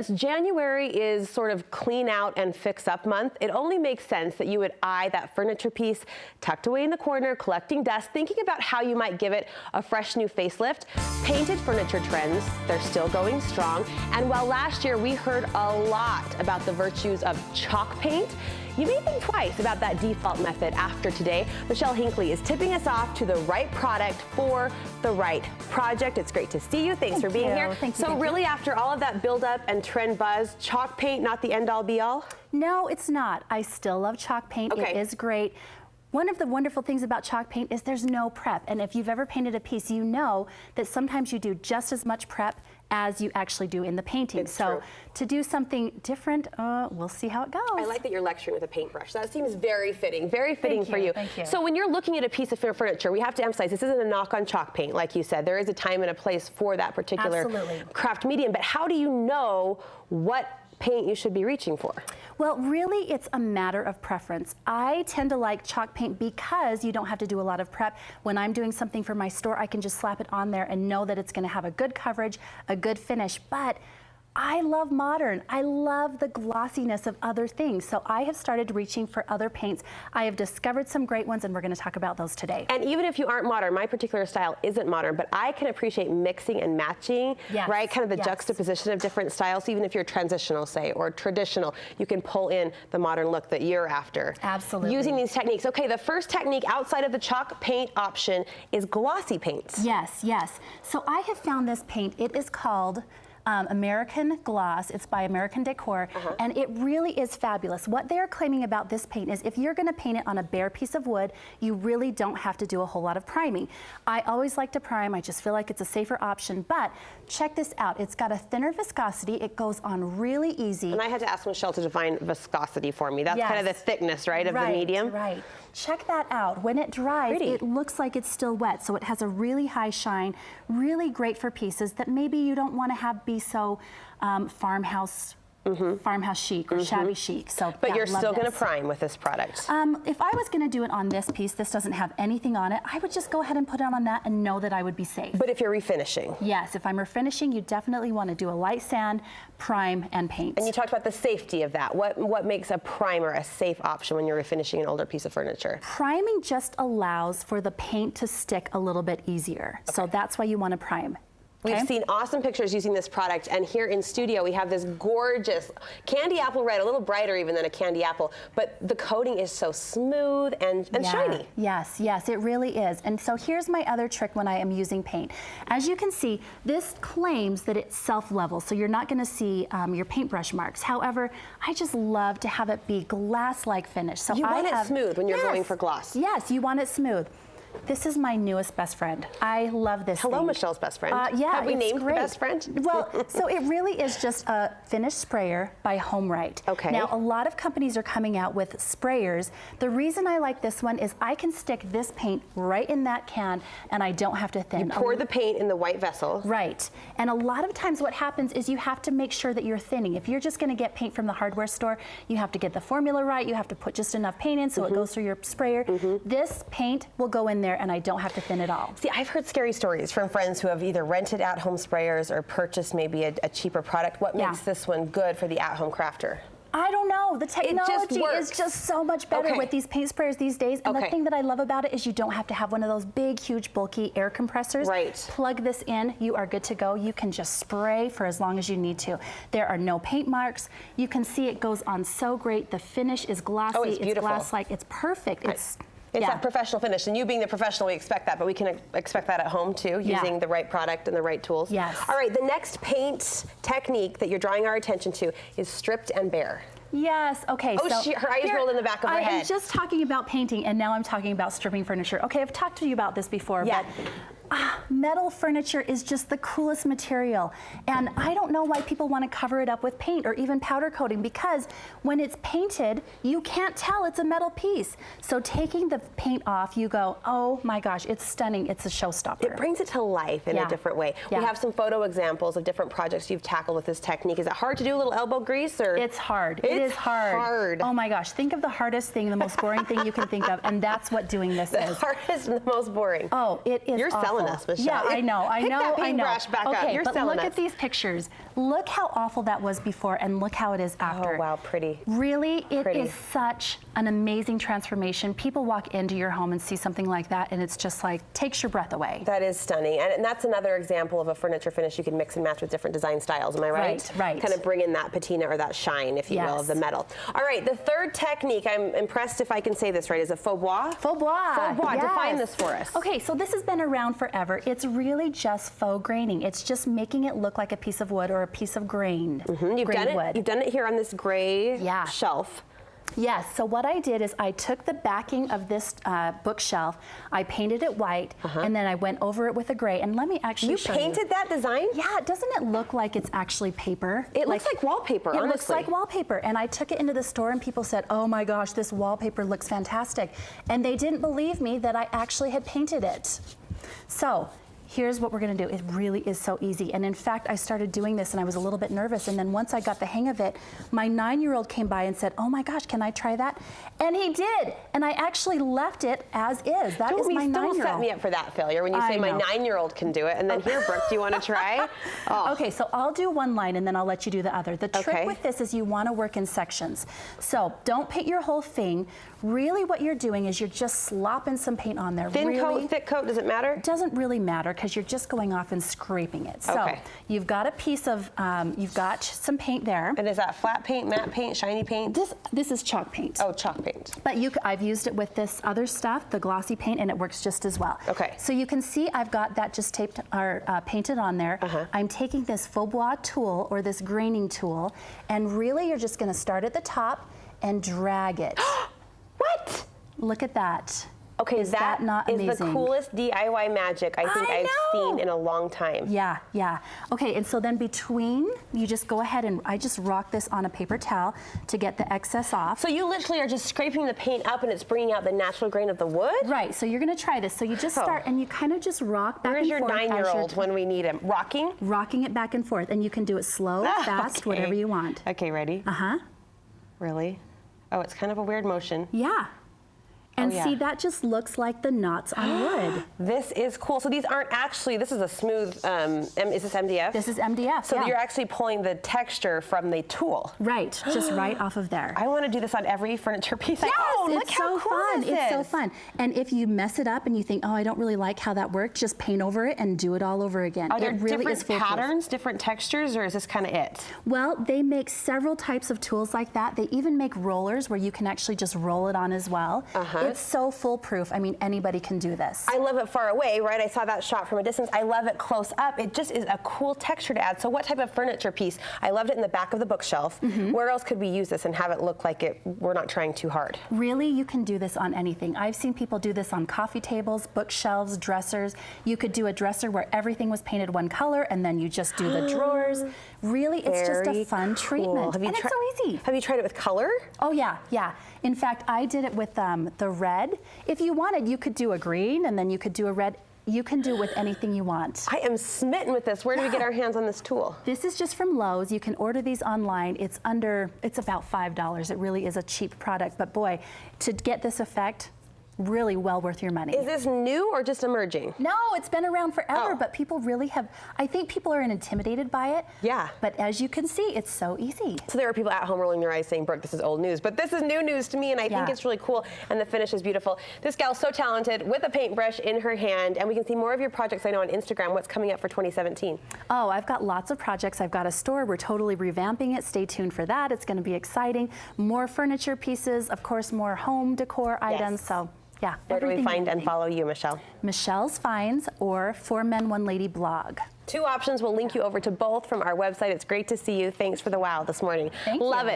since January is sort of clean out and fix up month, it only makes sense that you would eye that furniture piece tucked away in the corner, collecting dust, thinking about how you might give it a fresh new facelift. Painted furniture trends, they're still going strong. And while last year we heard a lot about the virtues of chalk paint, you may think twice about that default method after today. Michelle Hinckley is tipping us off to the right product for the right project. It's great to see you. Thanks for being here. So really, after all of that build-up and trend buzz, chalk paint not the end-all be-all? No, it's not. I still love chalk paint. It is great. One of the wonderful things about chalk paint is there's no prep. And if you've ever painted a piece, you know that sometimes you do just as much prep as you actually do in the painting. So to do something different, we'll see how it goes. I like that you're lecturing with a paintbrush. That seems very fitting for you. Thank you. So when you're looking at a piece of furniture, we have to emphasize this isn't a knock on chalk paint, like you said. There is a time and a place for that particular craft medium. But how do you know what paint you should be reaching for? Well, really, it's a matter of preference. I tend to like chalk paint because you don't have to do a lot of prep. When I'm doing something for my store, I can just slap it on there and know that it's going to have a good coverage, a good finish. But I love modern. I love the glossiness of other things. So I have started reaching for other paints. I have discovered some great ones, and we're going to talk about those today. And even if you aren't modern, my particular style isn't modern, but I can appreciate mixing and matching, right? Kind of the juxtaposition of different styles. Even if you're transitional, say, or traditional, you can pull in the modern look that you're after. Absolutely. Using these techniques. Okay, the first technique outside of the chalk paint option is glossy paints. Yes, yes. So I have found this paint. It is called American Gloss. It's by American Decor, and it really is fabulous. What they're claiming about this paint is if you're going to paint it on a bare piece of wood, you really don't have to do a whole lot of priming. I always like to prime. I just feel like it's a safer option, but check this out. It's got a thinner viscosity. It goes on really easy. And I had to ask Michelle to define viscosity for me. That's kind of the thickness, right, of the medium? Right. Check that out. When it dries, it looks like it's still wet, so it has a really high shine, really great for pieces that maybe you don't want to have be so farmhouse chic or shabby chic. So, but you're still going to prime with this product. If I was going to do it on this piece, this doesn't have anything on it, I would just go ahead and put it on that and know that I would be safe. But if you're refinishing? Yes, if I'm refinishing, you definitely want to do a light sand, prime, and paint. And you talked about the safety of that. What makes a primer a safe option when you're refinishing an older piece of furniture? Priming just allows for the paint to stick a little bit easier. So that's why you want to prime. We've seen awesome pictures using this product, and here in studio we have this gorgeous candy apple red, a little brighter even than a candy apple, but the coating is so smooth and shiny. Yes, yes, it really is. And so here's my other trick when I am using paint. As you can see, this claims that it's self-level, so you're not going to see your paintbrush marks. However, I just love to have it be glass-like finish. So you want it smooth when you're going for gloss. Yes, you want it smooth. This is my newest best friend. I love this Hello, thing. Michelle's best friend. Yeah, have we named the best friend? Well, so it really is just a finish sprayer by HomeRite. Okay. Now, a lot of companies are coming out with sprayers. The reason I like this one is I can stick this paint right in that can, and I don't have to thin. You pour the paint in the white vessel. Right. And a lot of times what happens is you have to make sure that you're thinning. If you're just going to get paint from the hardware store, you have to get the formula right. You have to put just enough paint in so it goes through your sprayer. This paint will go in there, and I don't have to thin it all. See, I've heard scary stories from friends who have either rented at-home sprayers or purchased maybe a cheaper product. What makes this one good for the at-home crafter? I don't know. The technology is just so much better with these paint sprayers these days. And the thing that I love about it is you don't have to have one of those big, huge, bulky air compressors. Right. Plug this in. You are good to go. You can just spray for as long as you need to. There are no paint marks. You can see it goes on so great. The finish is glossy. Oh, it's beautiful. It's glass-like. It's perfect. It's that professional finish, and you being the professional, we expect that, but we can expect that at home too, using the right product and the right tools. Yes. All right, the next paint technique that you're drawing our attention to is stripped and bare. Yes, okay. Oh, so her eyes rolled in the back of her head. I am just talking about painting, and now I'm talking about stripping furniture. Okay, I've talked to you about this before, but metal furniture is just the coolest material, and I don't know why people want to cover it up with paint or even powder coating, because when it's painted, you can't tell it's a metal piece. So taking the paint off, you go, oh my gosh, it's stunning. It's a showstopper. It brings it to life in a different way. We have some photo examples of different projects you've tackled with this technique. Is it hard to do a little elbow grease? Or it's hard. It is hard. Oh my gosh, think of the hardest thing, the most boring thing you can think of, and that's what doing this is. The hardest and the most boring. Oh, it is You're selling selling us, Michelle. Yeah, I know. Pick that paintbrush back up. Okay, You're but selling look us. at these pictures. Look how awful that was before, and look how it is after. Oh, wow, pretty. Really, it Pretty. is such an amazing transformation. People walk into your home and see something like that, and it's just like, takes your breath away. That is stunning. And that's another example of a furniture finish you can mix and match with different design styles. Am I right? Right, right. Kind of bring in that patina or that shine, if you will, of the metal. All right, the third technique, I'm impressed if I can say this right, is a faux bois? Faux bois. Faux bois. Yes. Define this for us. Okay, so this has been around forever. It's really just faux graining. It's just making it look like a piece of wood or a piece of grained You've done it. wood. You've done it here on this gray shelf. Yes, so what I did is I took the backing of this bookshelf, I painted it white, and then I went over it with a gray. And let me actually show you. You painted that design? Yeah, doesn't it look like it's actually paper? It looks like wallpaper, honestly. It looks like wallpaper. And I took it into the store and people said, oh my gosh, this wallpaper looks fantastic. And they didn't believe me that I actually had painted it. So here's what we're gonna do. It really is so easy. And in fact, I started doing this and I was a little bit nervous. And then once I got the hang of it, my 9-year-old came by and said, oh my gosh, can I try that? And he did. And I actually left it as is. That is my 9-year-old. Don't set me up for that failure when you say my 9-year-old can do it. And then here, Brooke, do you want to try? Oh. Okay, so I'll do one line and then I'll let you do the other. The trick with this is you want to work in sections. So don't paint your whole thing. Really what you're doing is you're just slopping some paint on there. Thin coat, thick coat, does it matter? It doesn't really matter because you're just going off and scraping it. So you've got a piece of, you've got some paint there. And is that flat paint, matte paint, shiny paint? This is chalk paint. Oh, chalk paint. But I've used it with this other stuff, the glossy paint, and it works just as well. Okay. So you can see I've got that just taped or painted on there. I'm taking this faux bois tool or this graining tool, and really you're just going to start at the top and drag it. What? Look at that. Okay, that not is amazing? the coolest DIY magic I think I've seen in a long time. Yeah, yeah. Okay, and so then between, you just go ahead and I just rock this on a paper towel to get the excess off. So you literally are just scraping the paint up and it's bringing out the natural grain of the wood? Right, so you're gonna try this. So you just start and you kind of just rock back and forth. Where's your 9-year-old when we need him? Rocking? Rocking it back and forth, and you can do it slow, fast, whatever you want. Okay, ready? Really? Oh, it's kind of a weird motion. Yeah. And see, that just looks like the knots on wood. This is cool. So these aren't actually, this is a smooth, is this MDF? This is MDF, So you're actually pulling the texture from the tool. Right, just right off of there. I want to do this on every furniture piece. Yes, look how cool fun. this is. It's so fun. And if you mess it up and you think, oh, I don't really like how that worked, just paint over it and do it all over again. Are there really different patterns, different textures, or is this kind of it? Well, they make several types of tools like that. They even make rollers where you can actually just roll it on as well. It's so foolproof. I mean, anybody can do this. I love it far away, right? I saw that shot from a distance. I love it close up. It just is a cool texture to add. So what type of furniture piece? I loved it in the back of the bookshelf. Where else could we use this and have it look like we're not trying too hard? Really, you can do this on anything. I've seen people do this on coffee tables, bookshelves, dressers. You could do a dresser where everything was painted one color and then you just do the drawers. Really, it's just a fun treatment. And it's so easy. Have you tried it with color? Oh yeah, yeah. In fact, I did it with the red. If you wanted, you could do a green and then you could do a red. You can do with anything you want. I am smitten with this. Where do we get our hands on this tool? This is just from Lowe's. You can order these online. It's about $5. It really is a cheap product, but boy, to get this effect, really well worth your money. Is this new or just emerging? No, it's been around forever, but people really have, I think people are intimidated by it. Yeah. But as you can see, it's so easy. So there are people at home rolling their eyes saying, Brooke, this is old news, but this is new news to me, and I think it's really cool, and the finish is beautiful. This gal's so talented with a paintbrush in her hand, and we can see more of your projects, I know, on Instagram. What's coming up for 2017? Oh, I've got lots of projects. I've got a store. We're totally revamping it. Stay tuned for that. It's going to be exciting. More furniture pieces, of course, more home decor items. So yeah. Where do we find and follow you, Michelle? Michelle's Finds or 4 Men 1 Lady blog. 2 options. We'll link you over to both from our website. It's great to see you. Thanks for the wow this morning. Thank you. Love it.